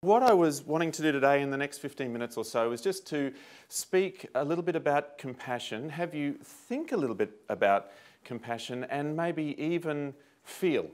What I was wanting to do today in the next 15 minutes or so is just to speak a little bit about compassion, have you think a little bit about compassion and maybe even feel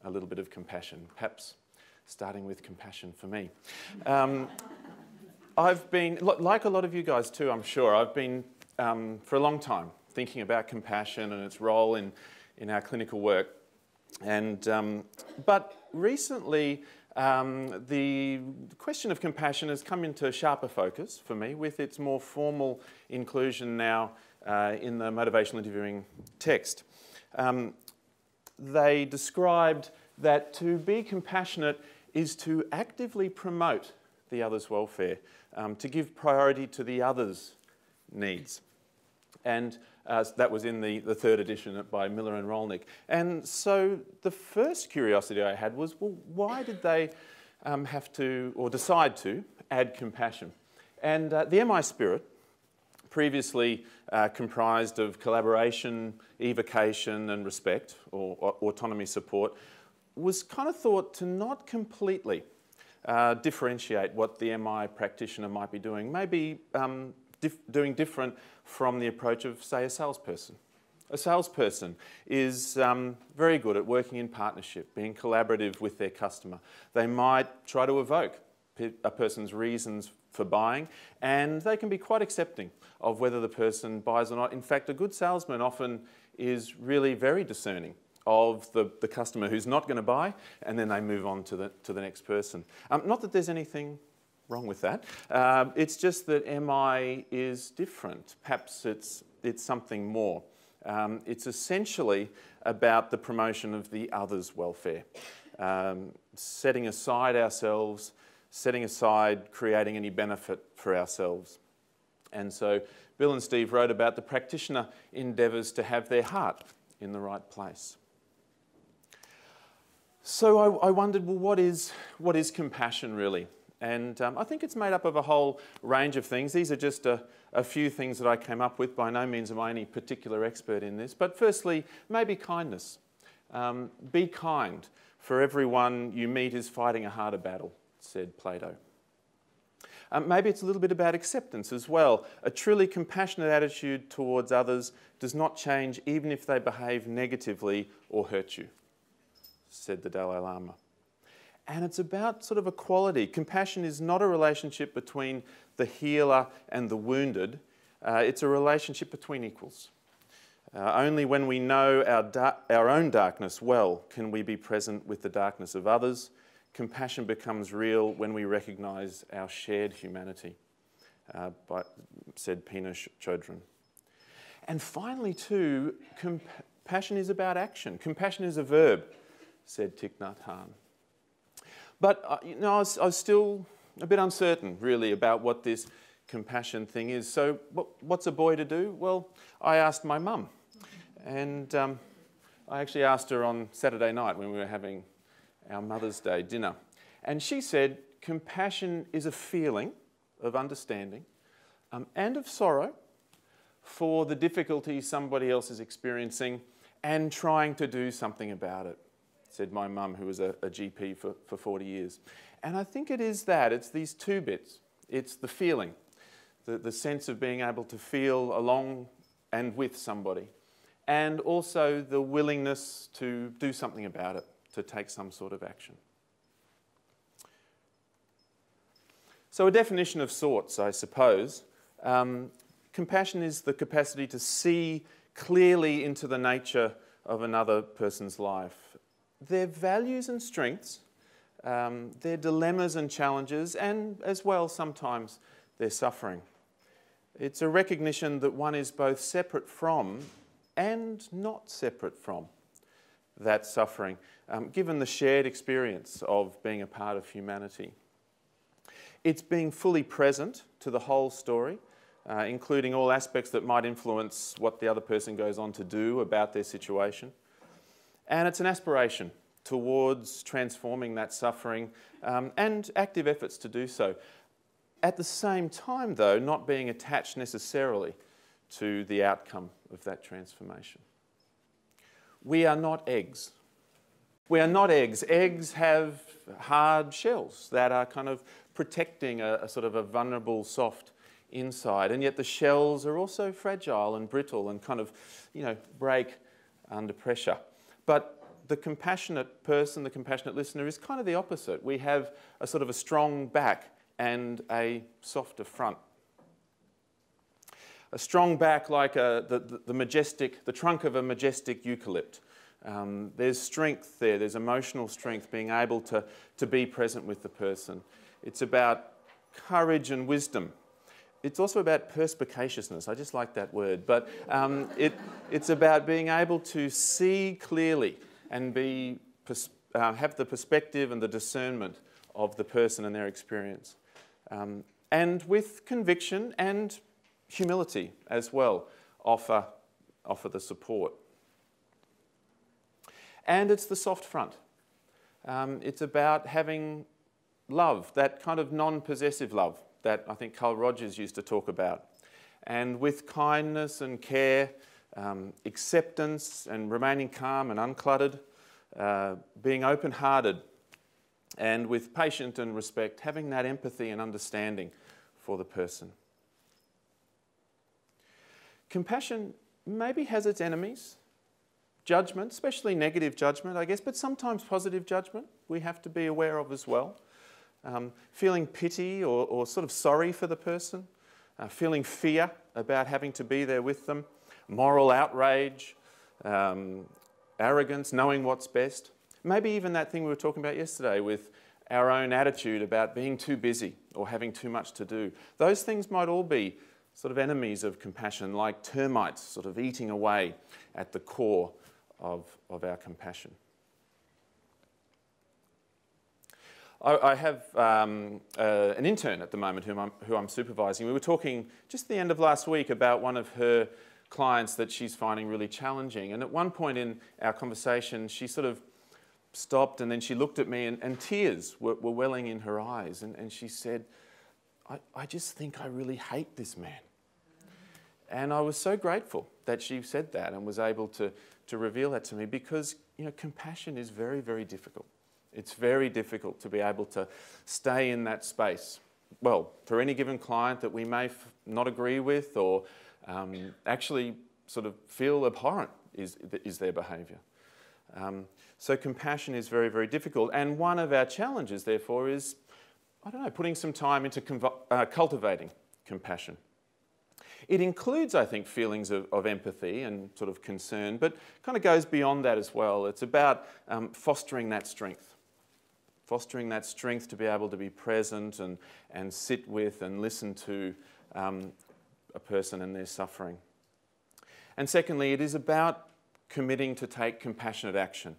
a little bit of compassion, perhaps starting with compassion for me. I've been, like a lot of you guys too, I'm sure, I've been for a long time thinking about compassion and its role in our clinical work. But recently, the question of compassion has come into sharper focus for me with its more formal inclusion now in the motivational interviewing text. They described that to be compassionate is to actively promote the other's welfare, to give priority to the other's needs. And that was in the third edition by Miller and Rolnick. And so the first curiosity I had was, well, why did they have to, or decide to, add compassion? And the MI spirit, previously comprised of collaboration, evocation and respect, or autonomy support, was kind of thought to not completely differentiate what the MI practitioner might be doing, maybe doing different from the approach of, say, a salesperson. A salesperson is very good at working in partnership, being collaborative with their customer. They might try to evoke a person's reasons for buying, and they can be quite accepting of whether the person buys or not. In fact, a good salesman often is really very discerning of the customer who's not going to buy, and then they move on to the next person. Not that there's anything wrong with that. It's just that MI is different. Perhaps it's something more. It's essentially about the promotion of the other's welfare, setting aside ourselves, setting aside creating any benefit for ourselves. And so Bill and Steve wrote about the practitioner endeavours to have their heart in the right place. So I wondered, well, what is compassion really? And I think it's made up of a whole range of things. These are just a few things that I came up with. By no means am I any particular expert in this. But firstly, maybe kindness. Be kind, for everyone you meet is fighting a harder battle, said Plato. Maybe it's a little bit about acceptance as well. A truly compassionate attitude towards others does not change even if they behave negatively or hurt you, said the Dalai Lama. And it's about sort of equality. Compassion is not a relationship between the healer and the wounded. It's a relationship between equals. Only when we know our own darkness well can we be present with the darkness of others. Compassion becomes real when we recognise our shared humanity, said Pina Chodron. And finally, too, compassion is about action. Compassion is a verb, said Thich Nhat Hanh. But you know, I was still a bit uncertain, really, about what this compassion thing is. So what's a boy to do? Well, I asked my mum. And I actually asked her on Saturday night when we were having our Mother's Day dinner. And she said, compassion is a feeling of understanding and of sorrow for the difficulties somebody else is experiencing and trying to do something about it, said my mum, who was a GP for 40 years. And I think it is that. It's these two bits. It's the feeling, the sense of being able to feel along and with somebody, and also the willingness to do something about it, to take some sort of action. So a definition of sorts, I suppose. Compassion is the capacity to see clearly into the nature of another person's life, their values and strengths, their dilemmas and challenges, and as well sometimes their suffering. It's a recognition that one is both separate from and not separate from that suffering, given the shared experience of being a part of humanity. It's being fully present to the whole story, including all aspects that might influence what the other person goes on to do about their situation. And it's an aspiration towards transforming that suffering and active efforts to do so. At the same time, though, not being attached necessarily to the outcome of that transformation. We are not eggs. We are not eggs. Eggs have hard shells that are kind of protecting a sort of a vulnerable, soft inside, and yet the shells are also fragile and brittle and kind of, break under pressure. But the compassionate person, the compassionate listener, is kind of the opposite. We have a sort of a strong back and a softer front. A strong back like the trunk of a majestic eucalypt. There's strength there, there's emotional strength, being able to be present with the person. It's about courage and wisdom. It's also about perspicaciousness. I just like that word. But it's about being able to see clearly and have the perspective and the discernment of the person and their experience. And with conviction and humility as well, offer the support. And it's the soft front. It's about having love, that kind of non-possessive love that I think Carl Rogers used to talk about. And with kindness and care, acceptance and remaining calm and uncluttered, being open-hearted, and with patience and respect, having that empathy and understanding for the person. Compassion maybe has its enemies. Judgment, especially negative judgment, I guess, but sometimes positive judgment we have to be aware of as well. Feeling pity or sort of sorry for the person, feeling fear about having to be there with them, moral outrage, arrogance, knowing what's best. Maybe even that thing we were talking about yesterday with our own attitude about being too busy or having too much to do. Those things might all be sort of enemies of compassion, like termites sort of eating away at the core of our compassion. I have an intern at the moment who I'm supervising. We were talking just at the end of last week about one of her clients that she's finding really challenging. And at one point in our conversation, she sort of stopped and then she looked at me and tears were welling in her eyes. And she said, I just think I really hate this man. And I was so grateful that she said that and was able to reveal that to me, because compassion is very, very difficult. It's very difficult to be able to stay in that space. Well, for any given client that we may not agree with or actually sort of feel abhorrent is their behaviour. So compassion is very, very difficult. And one of our challenges, therefore, is, putting some time into cultivating compassion. It includes, I think, feelings of empathy and sort of concern, but kind of goes beyond that as well. It's about fostering that strength. Fostering that strength to be able to be present and sit with and listen to a person and their suffering. And secondly, it is about committing to take compassionate action,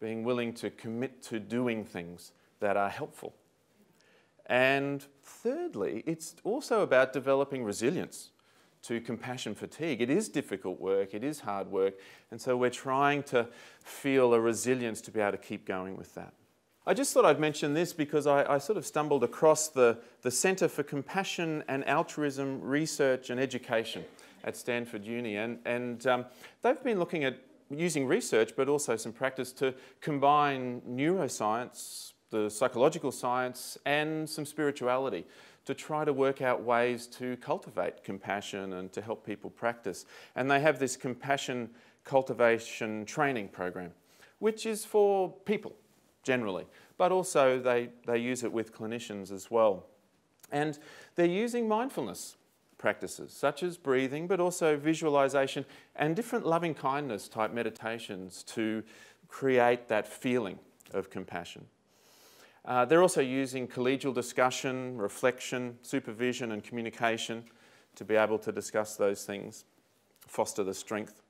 being willing to commit to doing things that are helpful. And thirdly, it's also about developing resilience to compassion fatigue. It is difficult work, it is hard work, and so we're trying to feel a resilience to be able to keep going with that. I just thought I'd mention this because I sort of stumbled across the Centre for Compassion and Altruism Research and Education at Stanford Uni, and they've been looking at using research but also some practice to combine neuroscience, the psychological science, and some spirituality to try to work out ways to cultivate compassion and to help people practice. And they have this compassion cultivation training program, which is for people generally, but also they use it with clinicians as well. And they're using mindfulness practices such as breathing, but also visualization and different loving kindness type meditations to create that feeling of compassion. They're also using collegial discussion, reflection, supervision and communication to be able to discuss those things, foster the strength.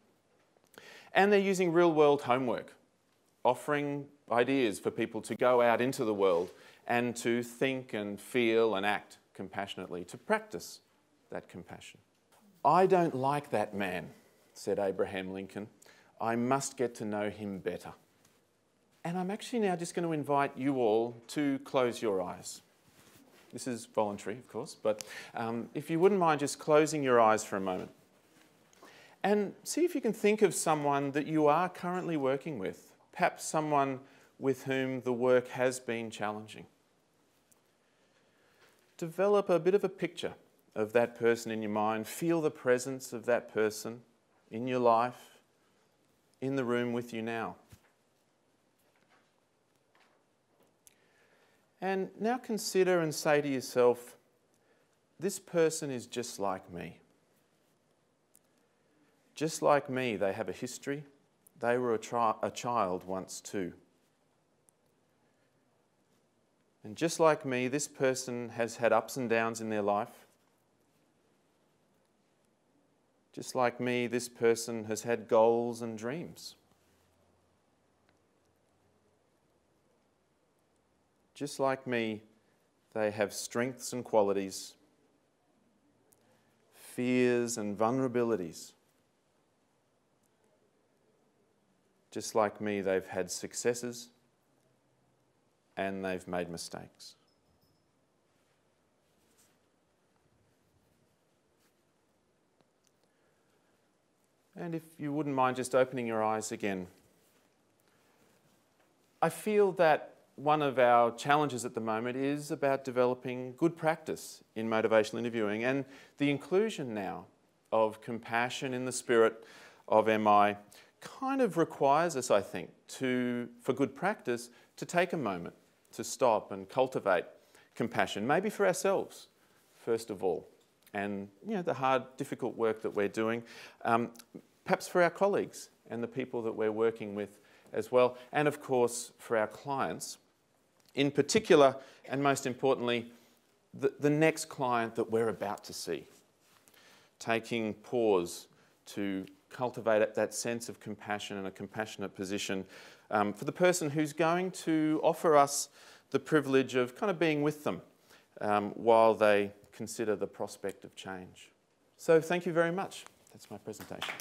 And they're using real-world homework, offering ideas for people to go out into the world and to think and feel and act compassionately, to practice that compassion. "I don't like that man," said Abraham Lincoln. "I must get to know him better." And I'm actually now just going to invite you all to close your eyes. This is voluntary, of course, but if you wouldn't mind just closing your eyes for a moment. And see if you can think of someone that you are currently working with, perhaps someone with whom the work has been challenging. Develop a bit of a picture of that person in your mind. Feel the presence of that person in your life, in the room with you now. And now consider and say to yourself, this person is just like me. Just like me, they have a history. They were a child once too. And just like me, this person has had ups and downs in their life. Just like me, this person has had goals and dreams. Just like me, they have strengths and qualities, fears and vulnerabilities. Just like me, they've had successes and they've made mistakes. And if you wouldn't mind just opening your eyes again, I feel that one of our challenges at the moment is about developing good practice in motivational interviewing, and the inclusion now of compassion in the spirit of MI kind of requires us, I think, for good practice, to take a moment to stop and cultivate compassion, maybe for ourselves, first of all, and the hard, difficult work that we're doing, perhaps for our colleagues and the people that we're working with as well, and of course for our clients. In particular, and most importantly, the next client that we're about to see. Taking pause to cultivate that sense of compassion and a compassionate position for the person who's going to offer us the privilege of kind of being with them while they consider the prospect of change. So thank you very much. That's my presentation.